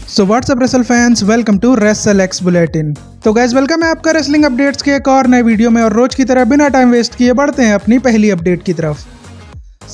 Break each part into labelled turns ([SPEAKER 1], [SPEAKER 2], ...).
[SPEAKER 1] So what's up wrestle fans, welcome to wrestlex bulletin. तो guys welcome है आपका wrestling updates के एक और नए वीडियो में। और रोज की तरह बिना टाइम वेस्ट किए बढ़ते हैं अपनी पहली अपडेट की तरफ।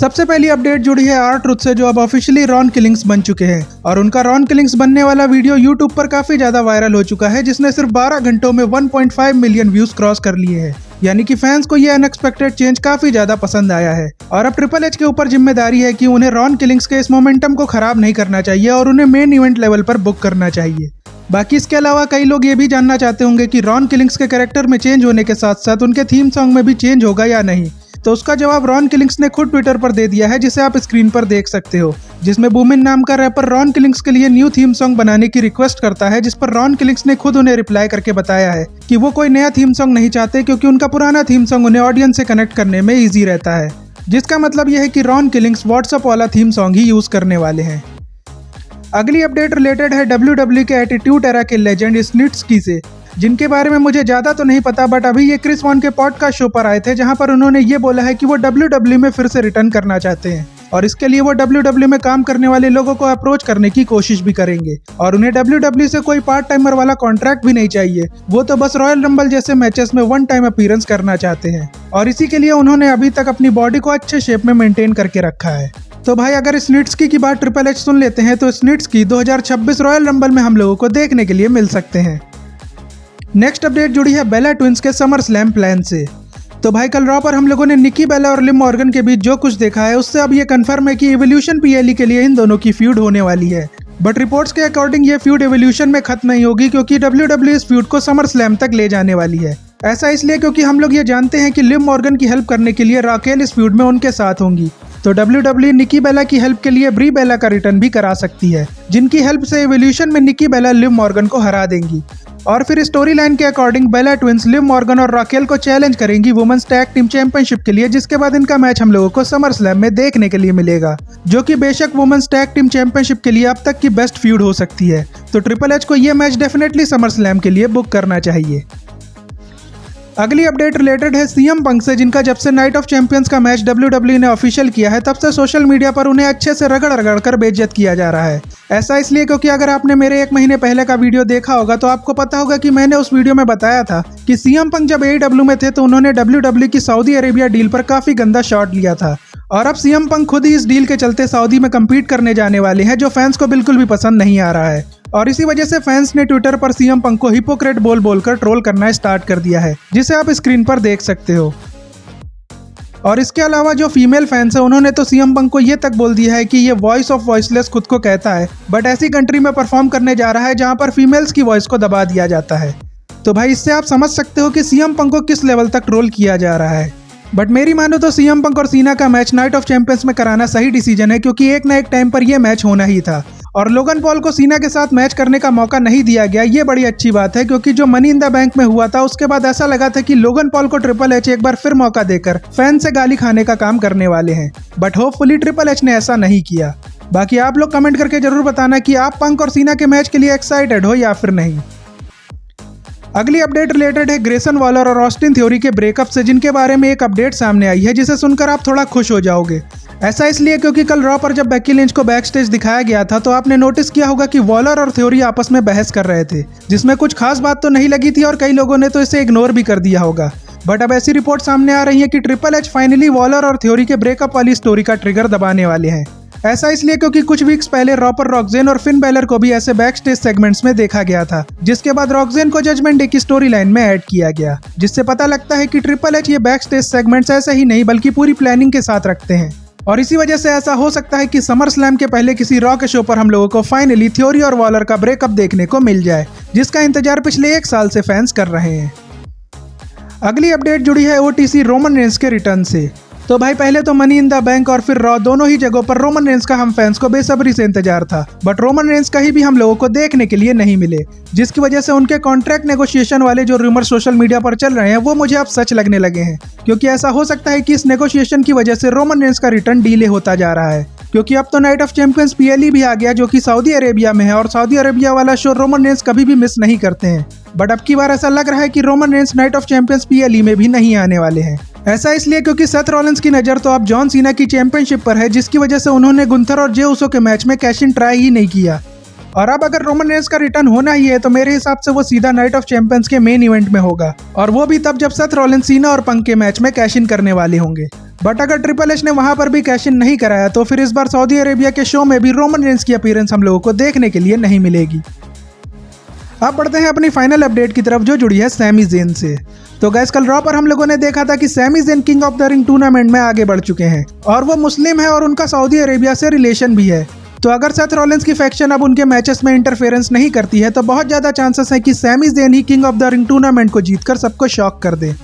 [SPEAKER 1] सबसे पहली अपडेट जुड़ी है R-Truth से, जो अब ऑफिशियली रॉन किलिंग्स बन चुके हैं। और उनका रॉन किलिंग्स बनने वाला वीडियो यूट्यूब पर काफी ज्यादा वायरल हो चुका है, जिसने सिर्फ 12 घंटों में 1.5 मिलियन व्यूज क्रॉस कर लिए हैं। यानी कि फैंस को ये अनएक्सपेक्टेड चेंज काफी ज्यादा पसंद आया है। और अब ट्रिपल एच के ऊपर जिम्मेदारी है कि उन्हें रॉन किलिंग्स के इस मोमेंटम को खराब नहीं करना चाहिए और उन्हें मेन इवेंट लेवल पर बुक करना चाहिए। बाकी इसके अलावा कई लोग ये भी जानना चाहते होंगे कि रॉन किलिंग्स के कैरेक्टर में चेंज होने के साथ साथ उनके थीम सॉन्ग में भी चेंज होगा या नहीं। तो उसका जवाब रॉन किलिंग्स ने खुद ट्विटर पर दे दिया है, जिसे आप स्क्रीन पर देख सकते हो, जिसमें बूमिन नाम का रैपर रॉन किलिंग्स के लिए न्यू थीम सॉन्ग बनाने की रिक्वेस्ट करता है, जिस पर रॉन किलिंग्स ने खुद उन्हें रिप्लाई करके बताया है कि वो कोई नया थीम सॉन्ग नहीं चाहते, क्योंकि उनका पुराना थीम सॉन्ग उन्हें ऑडियंस से कनेक्ट करने में ईजी रहता है। जिसका मतलब यह है कि रॉन किलिंग्स व्हाट्सएप वाला थीम सॉन्ग ही यूज करने वाले हैं। अगली अपडेट रिलेटेड है WWE के एटीट्यूड एरा के लेजेंड स्निट्स्की से, जिनके बारे में मुझे ज़्यादा तो नहीं पता, बट अभी ये क्रिस वॉन के पॉडकास्ट शो पर आए थे, जहां पर उन्होंने ये बोला है कि वो WWE में फिर से रिटर्न करना चाहते हैं। और इसके लिए वो WWE में काम करने वाले लोगों को अप्रोच करने की कोशिश भी करेंगे। और उन्हें WWE से कोई पार्ट टाइमर वाला कॉन्ट्रैक्ट भी नहीं चाहिए, वो तो बस रॉयल रंबल जैसे मैचेस में वन टाइम अपीयरेंस करना चाहते हैं। और इसी के लिए उन्होंने अभी तक अपनी बॉडी को अच्छे शेप में मेंटेन करके रखा है। तो भाई अगर स्निट्स्की की बात ट्रिपल एच सुन लेते हैं, तो स्निट्स्की 2026 रॉयल रंबल में हम लोगों को देखने के लिए मिल सकते हैं। नेक्स्ट अपडेट जुड़ी है बेला ट्विंस के समर स्लैम प्लान से। तो भाई कल रॉ पर हम लोगों ने निकी बेला और लिव मॉर्गन के बीच जो कुछ देखा है, उससे अब ये कंफर्म है कि इवोल्यूशन PLE के लिए इन दोनों की फ्यूड होने वाली है। बट रिपोर्ट्स के अकॉर्डिंग ये फ्यूड इवोल्यूशन में खत्म नहीं होगी, क्योंकि WWE इस फ्यूड को समर स्लैम तक ले जाने वाली है। ऐसा इसलिए क्योंकि हम लोग ये जानते हैं कि लिव मॉर्गन की हेल्प करने के लिए राकेल इस फ्यूड में उनके साथ होंगी। तो WWE निकी बेला की हेल्प के लिए ब्री बेला का रिटर्न भी करा सकती है, जिनकी हेल्प से इवोल्यूशन में निकी बेला लिव मॉर्गन को हरा देंगी। और फिर स्टोरी लाइन के अकॉर्डिंग बेला ट्विंस लिव मॉर्गन और राकेल को चैलेंज करेंगी वुमेन्स टैग टीम चैंपियनशिप के लिए, जिसके बाद इनका मैच हम लोगों को समर स्लैम में देखने के लिए मिलेगा, जो कि बेशक वुमेन्स टैग टीम चैंपियनशिप के लिए अब तक की बेस्ट फ्यूड हो सकती है। तो ट्रिपल एच को ये मैच डेफिनेटली समर स्लैम के लिए बुक करना चाहिए। अगली अपडेट रिलेटेड है CM पंक से, जिनका जब से नाइट ऑफ चैंपियंस का मैच WWE ने ऑफिशियल किया है, तब से सोशल मीडिया पर उन्हें अच्छे से रगड़ रगड़ कर बेइज्जत किया जा रहा है। ऐसा इसलिए क्योंकि अगर आपने मेरे 1 महीने पहले का वीडियो देखा होगा, तो आपको पता होगा कि मैंने उस वीडियो में बताया था कि CM पंक जब AEW में थे, तो उन्होंने WWE की सऊदी अरेबिया डील पर काफी गंदा शॉट लिया था। और अब CM पंक खुद ही इस डील के चलते सऊदी में कम्पीट करने जाने वाले हैं, जो फैंस को बिल्कुल भी पसंद नहीं आ रहा है। और इसी वजह से फैंस ने ट्विटर पर CM पंक को हिपोक्रेट बोलकर ट्रोल करना स्टार्ट कर दिया है, जिसे आप स्क्रीन पर देख सकते हो। और इसके अलावा जो फीमेल फैंस है, उन्होंने तो CM पंक को ये तक बोल दिया है कि ये वॉइस ऑफ वॉइसलेस खुद को कहता है, बट ऐसी कंट्री में परफॉर्म करने जा रहा है जहां पर फीमेल्स की वॉइस को दबा दिया जाता है। तो भाई इससे आप समझ सकते हो कि CM पंक को किस लेवल तक ट्रोल किया जा रहा है। बट मेरी मानो तो CM पंक और सीना का मैच नाइट ऑफ चैंपियंस में कराना सही डिसीजन है, क्योंकि एक ना एक टाइम पर यह मैच होना ही था। और लोगन पॉल को सीना के साथ मैच करने का मौका नहीं दिया गया, ये बड़ी अच्छी बात है, क्योंकि जो मनी इन द बैंक में हुआ था, उसके बाद ऐसा लगा था कि लोगन पॉल को ट्रिपल एच एक बार फिर मौका देकर फैन से गाली खाने का काम करने वाले हैं। बट होपफुली ट्रिपल एच ने ऐसा नहीं किया। बाकी आप लोग कमेंट करके जरूर बताना कि आप पंक और सीना के मैच के लिए एक्साइटेड हो या फिर नहीं। अगली अपडेट रिलेटेड है ग्रेसन वॉलर और ऑस्टिन थ्योरी के ब्रेकअप से, जिनके बारे में एक अपडेट सामने आई है, जिसे सुनकर आप थोड़ा खुश हो जाओगे। ऐसा इसलिए क्योंकि कल रॉ पर जब बेकी लिंच को बैक स्टेज दिखाया गया था, तो आपने नोटिस किया होगा कि वॉलर और थ्योरी आपस में बहस कर रहे थे, जिसमें कुछ खास बात तो नहीं लगी थी और कई लोगों ने तो इसे इग्नोर भी कर दिया होगा। बट अब ऐसी रिपोर्ट सामने आ रही है कि ट्रिपल एच फाइनली वॉलर और थ्योरी के ब्रेकअप वाली स्टोरी का ट्रिगर दबाने वाले हैं। ऐसा इसलिए क्योंकि कुछ वीक्स पहले रॉ पर रॉक्जेन और फिन बैलर को भी ऐसे बैक स्टेज सेगमेंट्स में देखा गया था, जिसके बाद रॉक्जेन को जजमेंट डे की स्टोरी लाइन में ऐड किया गया, जिससे पता लगता है कि ट्रिपल एच ये बैक स्टेज सेगमेंट्स ऐसे ही नहीं बल्कि पूरी प्लानिंग के साथ रखते हैं। और इसी वजह से ऐसा हो सकता है कि समर स्लैम के पहले किसी रॉ के शो पर हम लोगों को फाइनली थ्योरी और वॉलर का ब्रेकअप देखने को मिल जाए, जिसका इंतजार पिछले 1 साल से फैंस कर रहे हैं। अगली अपडेट जुड़ी है OTC रोमन रेंस के रिटर्न से। तो भाई पहले तो मनी इन द बैंक और फिर रॉ, दोनों ही जगहों पर रोमन रेंस का हम फैंस को बेसब्री से इंतजार था, बट रोमन रेंस कहीं भी हम लोगों को देखने के लिए नहीं मिले, जिसकी वजह से उनके कॉन्ट्रैक्ट नेगोशिएशन वाले जो रूमर सोशल मीडिया पर चल रहे हैं, वो मुझे अब सच लगने लगे हैं। क्योंकि ऐसा हो सकता है कि इस नेगोशिएशन की वजह से रोमन रेंस का रिटर्न डिले होता जा रहा है, क्योंकि अब तो नाइट ऑफ चैंपियंस PLE भी आ गया, जो कि सऊदी अरेबिया में है, और सऊदी अरेबिया वाला शो रोमन रेंस कभी भी मिस नहीं करते हैं। बट अब की बार ऐसा लग रहा है कि Roman Reigns night of champions PLE में भी नहीं आने वाले हैं। ऐसा इसलिए क्योंकि सेथ रॉलिंस की नज़र तो अब जॉन सीना की चैंपियनशिप पर है, जिसकी वजह से उन्होंने गुंथर और जे उसो के मैच में कैश इन ट्राई ही नहीं किया। और अब अगर रोमन रेंस का रिटर्न होना ही है तो मेरे हिसाब से वो सीधा नाइट ऑफ चैंपियंस के मेन इवेंट में होगा, और वो भी तब जब सेथ रॉलिंस सीना और पंक के मैच में कैश इन करने वाले होंगे। बट अगर ट्रिपल एच ने वहां पर भी कैश इन नहीं कराया तो फिर इस बार सऊदी अरेबिया के शो में भी रोमन रेंस की अपीयरेंस हम लोगों को देखने के लिए नहीं मिलेगी। अब बढ़ते हैं अपनी फाइनल अपडेट की तरफ, जो जुड़ी है सैमी ज़ेन से। तो गैस कल रॉ पर हम लोगों ने देखा था कि Sami Zayn king of the ring tournament में आगे बढ़ चुके हैं और वो मुस्लिम है और उनका सऊदी अरेबिया से रिलेशन भी है। तो अगर सेथ रॉलिंस की फैक्शन अब उनके मैचेस में इंटरफेरेंस नहीं करती है तो बहुत ज़्यादा चांसेस है कि सैमी ज़ेन ही king of the ring tournament को जीतकर सबको शॉक कर दे।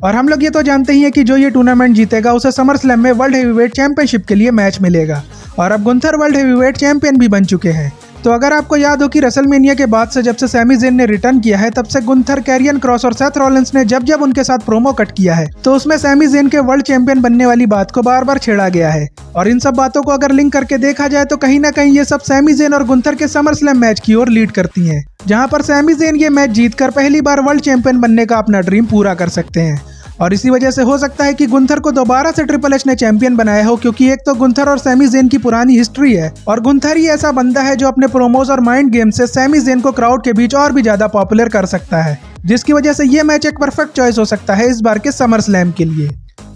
[SPEAKER 1] और हम लोग ये तो जानते ही हैं कि जो ये टूर्नामेंट जीतेगा उसे समर स्लैम में वर्ल्ड हेवीवेट चैंपियनशिप के लिए मैच मिलेगा, और अब गुंथर वर्ल्ड हेवीवेट चैंपियन भी बन चुके हैं। तो अगर आपको याद हो कि रेसलमेनिया के बाद से जब से सैमी ज़ेन ने रिटर्न किया है तब से गुंथर, कैरियन क्रॉस और सेथ रॉलिंस ने जब जब उनके साथ प्रोमो कट किया है तो उसमें सैमी ज़ेन के वर्ल्ड चैंपियन बनने वाली बात को बार बार छेड़ा गया है। और इन सब बातों को अगर लिंक करके देखा जाए तो कहीं ना कहीं ये सब सैमी ज़ेन और गुंथर के समर स्लैम मैच की ओर लीड करती हैं, जहां पर सैमी ज़ेन ये मैच जीतकर पहली बार वर्ल्ड चैंपियन बनने का अपना ड्रीम पूरा कर सकते हैं। और इसी वजह से हो सकता है कि गुंथर को दोबारा से ट्रिपल एच ने चैंपियन बनाया हो, क्योंकि एक तो गुंथर और सैमी ज़ेन की पुरानी हिस्ट्री है और गुंथर ही ऐसा बंदा है जो अपने प्रोमोज और माइंड गेम से सैमी ज़ेन को क्राउड के बीच और भी ज्यादा पॉपुलर कर सकता है, जिसकी वजह से ये मैच एक परफेक्ट चॉइस हो सकता है इस बार के समर स्लैम के लिए।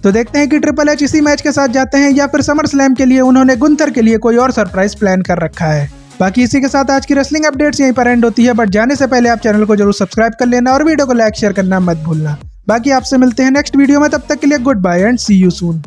[SPEAKER 1] तो देखते हैं कि ट्रिपल एच इसी मैच के साथ जाते हैं या फिर समर स्लैम के लिए उन्होंने गुंथर के लिए कोई और सरप्राइज प्लान कर रखा है। बाकी इसी के साथ आज की रेसलिंग अपडेट्स यहीं पर एंड होती है, बट जाने से पहले आप चैनल को जरूर सब्सक्राइब कर लेना और वीडियो को लाइक शेयर करना मत भूलना। बाकी आपसे मिलते हैं नेक्स्ट वीडियो में, तब तक के लिए good bye and see you soon.